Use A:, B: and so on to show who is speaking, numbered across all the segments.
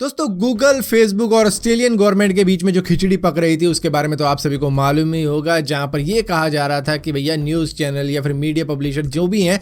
A: दोस्तों Google, Facebook और Australian government के बीच में जो खिचड़ी पक रही थी उसके बारे में तो आप सभी को मालूम ही होगा, जहां पर यह कहा जा रहा था कि भैया न्यूज़ चैनल या फिर मीडिया पब्लिशर जो भी हैं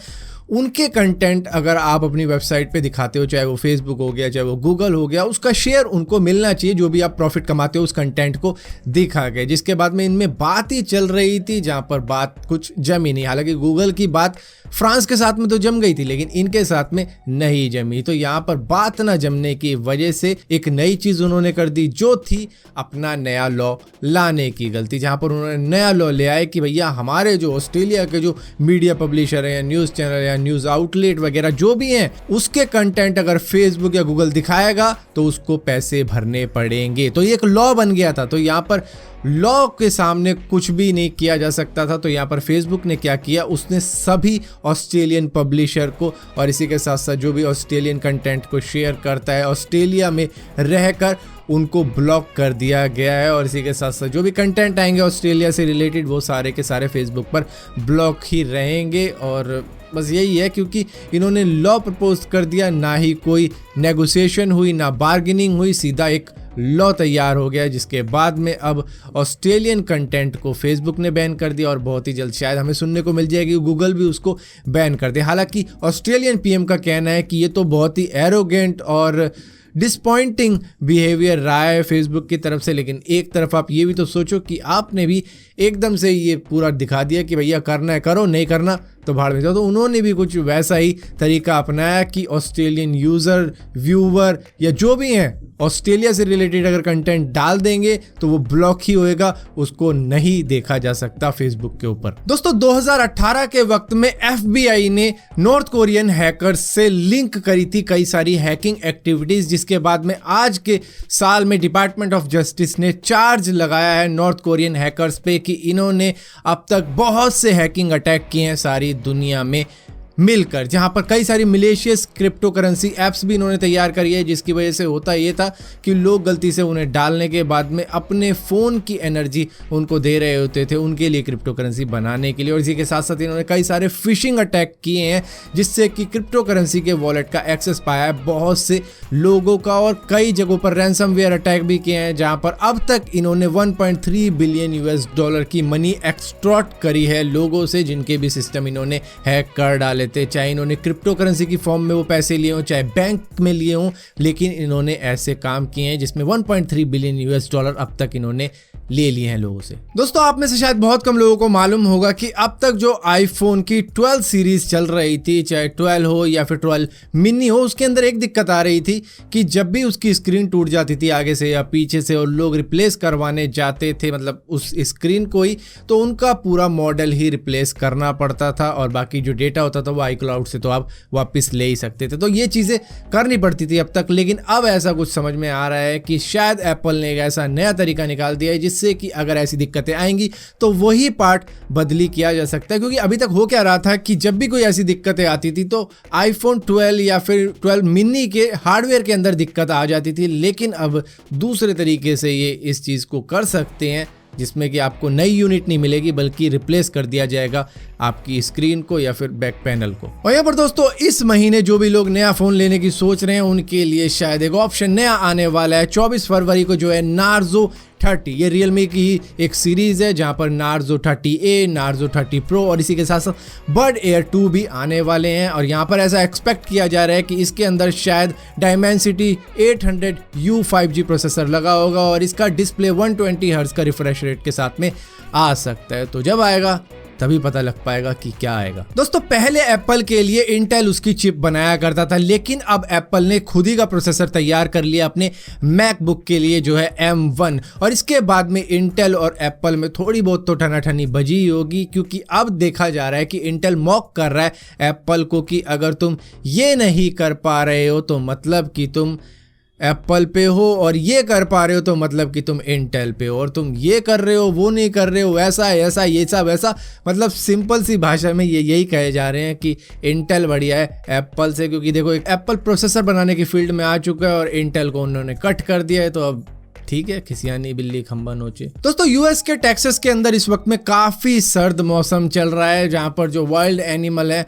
A: उनके कंटेंट अगर आप अपनी वेबसाइट पे दिखाते हो, चाहे वो फेसबुक हो गया चाहे वो गूगल हो गया, उसका शेयर उनको मिलना चाहिए। जो भी आप प्रॉफिट कमाते हो उस कंटेंट को दिखा के। जिसके बाद में इनमें बात ही चल रही थी जहां पर बात कुछ जमी नहीं। हालांकि गूगल की बात फ्रांस के साथ में तो जम गई थी लेकिन इनके साथ में नहीं जमी। तो यहाँ पर बात ना जमने की वजह से एक नई चीज उन्होंने कर दी, जो थी अपना नया लॉ लाने की गलती। जहां पर उन्होंने नया लॉ ले आए कि भैया हमारे जो ऑस्ट्रेलिया के जो मीडिया पब्लिशर है या न्यूज चैनल या न्यूज आउटलेट वगैरह जो भी हैं, उसके कंटेंट अगर फेसबुक या गूगल दिखाएगा तो उसको पैसे भरने पड़ेंगे। तो ये एक लॉ बन गया था। तो यहाँ पर लॉ के सामने कुछ भी नहीं किया जा सकता था। तो यहाँ पर फेसबुक ने क्या किया, उसने सभी ऑस्ट्रेलियन पब्लिशर को और इसी के साथ साथ जो भी ऑस्ट्रेलियन कंटेंट को शेयर करता है ऑस्ट्रेलिया में रहकर, उनको ब्लॉक कर दिया गया है। और इसी के साथ साथ जो भी कंटेंट आएंगे ऑस्ट्रेलिया से रिलेटेड वो सारे के सारे फेसबुक पर ब्लॉक ही रहेंगे। और बस यही है, क्योंकि इन्होंने लॉ प्रपोज कर दिया, ना ही कोई नेगोशिएशन हुई ना बार्गेनिंग हुई, सीधा एक लॉ तैयार हो गया। जिसके बाद में अब ऑस्ट्रेलियन कंटेंट को फेसबुक ने बैन कर दिया और बहुत ही जल्द शायद हमें सुनने को मिल जाएगी गूगल भी उसको बैन कर दे। हालांकि ऑस्ट्रेलियन पीएम का कहना है कि ये तो बहुत ही एरोगेंट और डिसपॉइंटिंग बिहेवियर रहा है फेसबुक की तरफ से। लेकिन एक तरफ आप ये भी तो सोचो कि आपने भी एकदम से ये पूरा दिखा दिया कि भैया करना है करो, नहीं करना तो भाड़ में जाओ। तो उन्होंने भी कुछ वैसा ही तरीका अपनाया कि ऑस्ट्रेलियन यूज़र, व्यूवर या जो भी हैं ऑस्ट्रेलिया से रिलेटेड अगर कंटेंट डाल देंगे तो वो ब्लॉक ही होएगा, उसको नहीं देखा जा सकता फेसबुक के ऊपर। दोस्तों 2018 के वक्त में FBI ने नॉर्थ कोरियन हैकर्स से लिंक करी थी कई सारी हैकिंग एक्टिविटीज, जिसके बाद में आज के साल में डिपार्टमेंट ऑफ जस्टिस ने चार्ज लगाया है नॉर्थ कोरियन हैकर्स पे कि इन्होंने अब तक बहुत से हैकिंग अटैक किए हैं सारी दुनिया में मिलकर, जहां पर कई सारी मिलेशियस क्रिप्टो करेंसी एप्स भी इन्होंने तैयार करी है। जिसकी वजह से होता ये था कि लोग गलती से उन्हें डालने के बाद में अपने फ़ोन की एनर्जी उनको दे रहे होते थे उनके लिए क्रिप्टो करेंसी बनाने के लिए। और इसी के साथ साथ इन्होंने कई सारे फिशिंग अटैक किए हैं जिससे कि क्रिप्टो करेंसी के वॉलेट का एक्सेस पाया है बहुत से लोगों का। और कई जगहों पर रैंसमवेयर अटैक भी किए हैं जहाँ पर अब तक इन्होंने $1.3 बिलियन की मनी एक्सट्रॉक्ट करी है लोगों से, जिनके भी सिस्टम इन्होंने हैक कर डाले थे। चाहे इन्होंने क्रिप्टो करेंसी की फॉर्म में वो पैसे लिए हों, चाहे बैंक में लिए हों, लेकिन इन्होंने ऐसे काम किए हैं जिसमें $1.3 बिलियन अब तक इन्होंने ले लिए हैं लोगों से। दोस्तों आप में से शायद बहुत कम लोगों को मालूम होगा कि अब तक जो आईफोन की 12 सीरीज चल रही थी, चाहे 12 हो या फिर 12 मिनी हो, उसके अंदर एक दिक्कत आ रही थी कि जब भी उसकी स्क्रीन टूट जाती थी आगे से या पीछे से और लोग रिप्लेस करवाने जाते थे, मतलब उस स्क्रीन को ही, तो उनका पूरा मॉडल ही रिप्लेस करना पड़ता था और बाकी जो डेटा होता था वो iCloud से तो आप वापस ले ही सकते थे। तो ये चीज़ें करनी पड़ती थी अब तक। लेकिन अब ऐसा कुछ समझ में आ रहा है कि शायद एप्पल ने एक ऐसा नया तरीका निकाल दिया है जिससे कि अगर ऐसी दिक्कतें आएंगी तो वही पार्ट बदली किया जा सकता है। क्योंकि अभी तक हो क्या रहा था कि जब भी कोई ऐसी दिक्कतें आती थी तो आईफोन 12 या फिर 12 मिनी के हार्डवेयर के अंदर दिक्कत आ जाती थी। लेकिन अब दूसरे तरीके से ये इस चीज़ को कर सकते हैं जिसमें कि आपको नई यूनिट नहीं मिलेगी बल्कि रिप्लेस कर दिया जाएगा आपकी स्क्रीन को या फिर बैक पैनल को। और यहाँ पर दोस्तों इस महीने जो भी लोग नया फोन लेने की सोच रहे हैं उनके लिए शायद एक ऑप्शन नया आने वाला है। 24 फरवरी को जो है Narzo 30, ये रियलमी की एक सीरीज है जहां पर Narzo 30A, Narzo 30 Pro और इसी के साथ साथ Bud Air 2 भी आने वाले हैं। और यहाँ पर ऐसा एक्सपेक्ट किया जा रहा है कि इसके अंदर शायद Dimensity 800U 5G प्रोसेसर लगा होगा और इसका डिस्प्ले 120 हर्ट्ज का रिफ्रेश रेट के साथ में आ सकता है। तो जब आएगा तभी पता लग पाएगा कि क्या आएगा। दोस्तों पहले एप्पल के लिए इंटेल उसकी चिप बनाया करता था, लेकिन अब एप्पल ने खुद ही का प्रोसेसर तैयार कर लिया अपने मैकबुक के लिए जो है M1। और इसके बाद में इंटेल और एप्पल में थोड़ी बहुत तो ठनाठनी बजी होगी, क्योंकि अब देखा जा रहा है कि इंटेल मॉक कर रहा है एप्पल को कि अगर तुम ये नहीं कर पा रहे हो तो मतलब कि तुम एप्पल पे हो, और ये कर पा रहे हो तो मतलब कि तुम इंटेल पे हो, और तुम ये कर रहे हो वो नहीं कर रहे हो, ऐसा ऐसा ये सब ऐसा। मतलब सिंपल सी भाषा में ये यही कहे जा रहे हैं कि इंटेल बढ़िया है एप्पल से, क्योंकि देखो एक एप्पल प्रोसेसर बनाने की फील्ड में आ चुका है और इंटेल को उन्होंने कट कर दिया है। तो अब ठीक है, खिसियानी बिल्ली खंबा नोचे। दोस्तों यूएस के टेक्सास के अंदर इस वक्त में काफ़ी सर्द मौसम चल रहा है, जहाँ पर जो वाइल्ड एनिमल है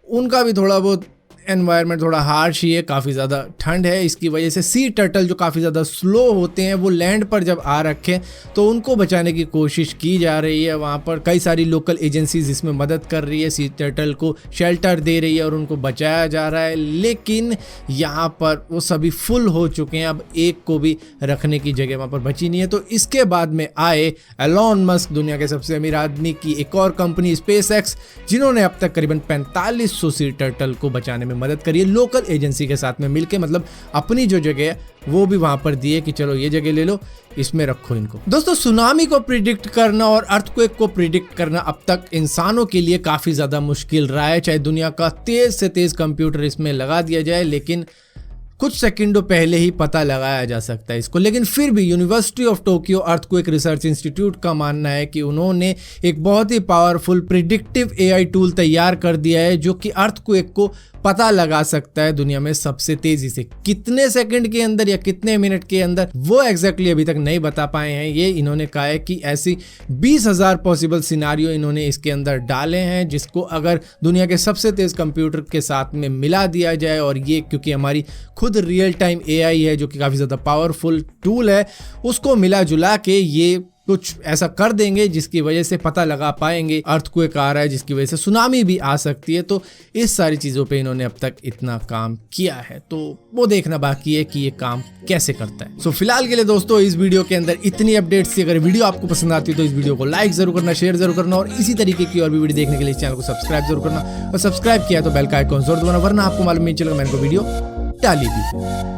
A: उनका भी थोड़ा बहुत एनवायरनमेंट थोड़ा हार्श ही है, काफ़ी ज़्यादा ठंड है, इसकी वजह से सी टर्टल जो काफ़ी ज़्यादा स्लो होते हैं वो लैंड पर जब आ रखे तो उनको बचाने की कोशिश की जा रही है। वहाँ पर कई सारी लोकल एजेंसीज इसमें मदद कर रही है, सी टर्टल को शेल्टर दे रही है और उनको बचाया जा रहा है, लेकिन यहाँ पर वो सभी फुल हो चुके हैं, अब एक को भी रखने की जगह वहाँ पर बची नहीं है। तो इसके बाद में आए एलॉन मस्क, दुनिया के सबसे अमीर आदमी की एक और कंपनी स्पेसएक्स, जिन्होंने अब तक करीबन 4500 सी टर्टल को बचाने में मदद करी है लोकल एजेंसी के साथ में मिलके, मतलब अपनी जो जगह है वो भी वहां पर दिए कि चलो ये जगह ले लो, इसमें रखो इनको। दोस्तों, सुनामी को प्रिडिक्ट करना और अर्थक्वेक को प्रिडिक्ट करना अब तक इंसानों के लिए काफी ज्यादा मुश्किल रहा है, चाहे दुनिया का तेज से तेज कंप्यूटर इसमें लगा दिया जाए, लेकिन कुछ सेकंडों पहले ही पता लगाया जा सकता है इसको। लेकिन फिर भी university of Tokyo earthquake research institute का मानना है कि उन्होंने एक बहुत ही पावरफुल प्रिडिक्टिव एआई टूल तैयार कर दिया है जो कि अर्थक्वेक को पता लगा सकता है दुनिया में सबसे तेजी से। कितने सेकंड के अंदर या कितने मिनट के अंदर वो एग्जैक्टली अभी तक नहीं बता पाए हैं। ये इन्होंने कहा है कि ऐसी 20,000 पॉसिबल सिनारियो इन्होंने इसके अंदर डाले हैं, जिसको अगर दुनिया के सबसे तेज कंप्यूटर के साथ में मिला दिया जाए, और ये क्योंकि हमारी खुद रियल टाइम एआई है जो कि काफ़ी ज़्यादा पावरफुल टूल है, उसको मिला जुला के ये कुछ ऐसा कर देंगे जिसकी वजह से पता लगा पाएंगे अर्थक्वेक आ रहा है, जिसकी वजह से सुनामी भी आ सकती है। तो इस सारी चीज़ों पे इन्होंने अब तक इतना काम किया है, तो वो देखना बाकी है कि ये काम कैसे करता है। सो फिलहाल के लिए दोस्तों इस वीडियो के अंदर इतनी अपडेट्स थी। अगर वीडियो आपको पसंद आती है तो इस वीडियो को लाइक जरूर करना, शेयर जरूर करना, और इसी तरीके की और भी वीडियो देखने के लिए इस चैनल को सब्सक्राइब जरूर करना, और सब्सक्राइब किया तो बेल का आइकॉन जरूर दबाना, वरना आपको मालूम नहीं चलेगा मैंने को वीडियो डाली भी।